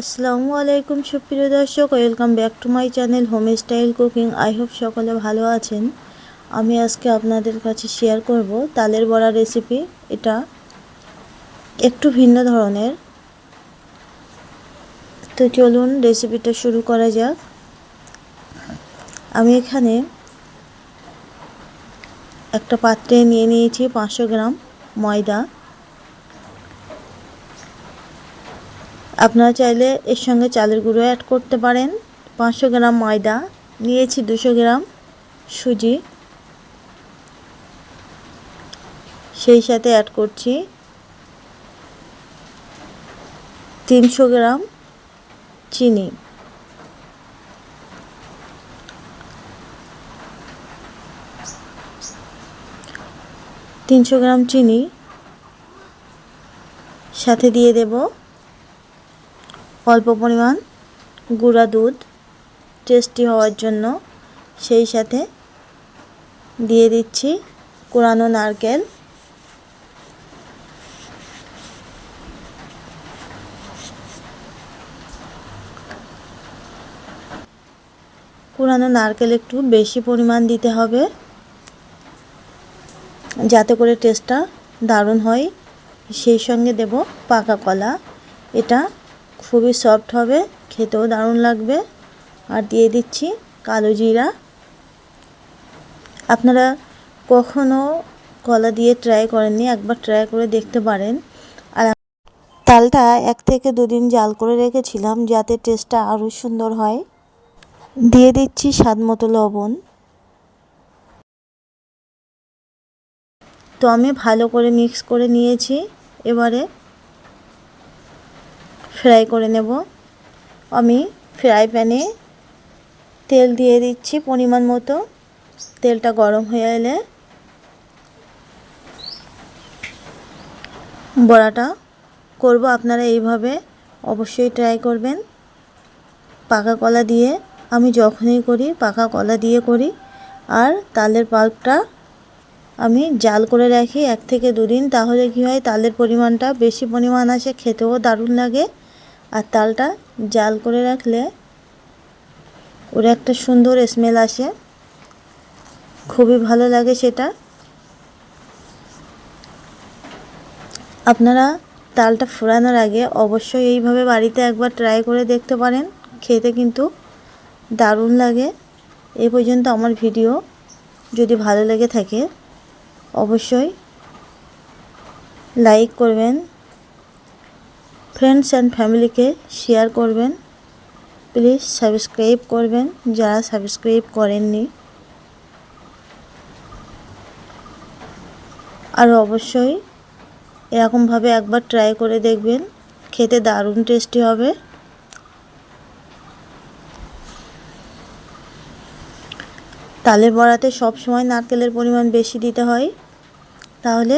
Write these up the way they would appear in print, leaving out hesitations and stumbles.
আসসালামু আলাইকুম সুপ্রিয় দর্শক, welcome back to my channel home style cooking. I hope সকলে ভালো আছেন। আমি আজকে আপনাদের কাছে শেয়ার করব তালের বড়া রেসিপি। এটা একটু ভিন্ন ধরনের। তো চলুন রেসিপিটা শুরু করা যাক। আমি এখানে একটা পাত্রে নিয়ে নিয়েছি 500 গ্রাম ময়দা। আপনারা চাইলে এর সঙ্গে চালের গুঁড়ো অ্যাড করতে পারেন। 500 গ্রাম ময়দা নিয়েছি, 200 গ্রাম সুজি, সেই সাথে অ্যাড করছি 300 গ্রাম চিনি। চিনি সাথে দিয়ে দেব অল্প পরিমাণ গুঁড়া দুধ টেস্টি হওয়ার জন্য। সেই সাথে দিয়ে দিচ্ছি কোরানো নারকেল। কোরানো নারকেল একটু বেশি পরিমাণ দিতে হবে যাতে করে টেস্টটা দারুণ হয়। সেই সঙ্গে দেব পাকা কলা। এটা খুবই সফট হবে, খেতেও দারুণ লাগবে। আর দিয়ে দিচ্ছি কালো জিরা। আপনারা কখনো কলা দিয়ে ট্রাই করেননি, একবার ট্রাই করে দেখতে পারেন। আর তালটা 1 থেকে 2 দিন জাল করে রেখেছিলাম যাতে টেস্টটা আরও সুন্দর হয়। দিয়ে দিচ্ছি স্বাদ মতো লবণ। তো আমি ভালো করে মিক্স করে নিয়েছি। এবারে ফ্রাই করে নেব। আমি ফ্রাই প্যানে তেল দিয়ে দিচ্ছি পরিমাণ মতো। তেলটা গরম হয়ে এলে বড়াটা করব। আপনারা এইভাবে অবশ্যই ট্রাই করবেন। পাকা কলা দিয়ে আমি যখনই করি পাকা কলা দিয়ে করি। আর তালের পাল্পটা আমি জাল করে রাখি 1 থেকে 2 দিন। তাহলে কী হয়, তালের পরিমাণটা বেশি পরিমাণ আসে, খেতেও দারুণ লাগে। আর তালটা জাল করে রাখলে ওর একটা সুন্দর স্মেল আসে, খুবই ভালো লাগে সেটা। আপনারা তালটা ফোড়ানোর আগে অবশ্যই এইভাবে বাড়িতে একবার ট্রাই করে দেখতে পারেন, খেতে কিন্তু দারুণ লাগে। এই পর্যন্ত আমার ভিডিও যদি ভালো লেগে থাকে অবশ্যই লাইক করবেন, ফ্রেন্ডস অ্যান্ড ফ্যামিলিকে শেয়ার করবেন। প্লিজ সাবস্ক্রাইব করবেন যারা সাবস্ক্রাইব করেননি। আর অবশ্যই এরকমভাবে একবার ট্রাই করে দেখবেন, খেতে দারুণ টেস্টি হবে। তালের বড়াতে সব সময় নারকেলের পরিমাণ বেশি দিতে হয়, তাহলে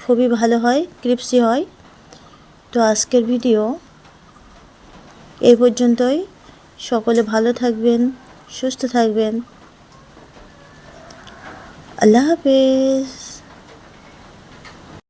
খুবই ভালো হয়, ক্রিস্পি হয়। তো আজকের ভিডিও এই পর্যন্তই। সকলে ভালো থাকবেন, সুস্থ থাকবেন। আল্লাহ হাফেজ।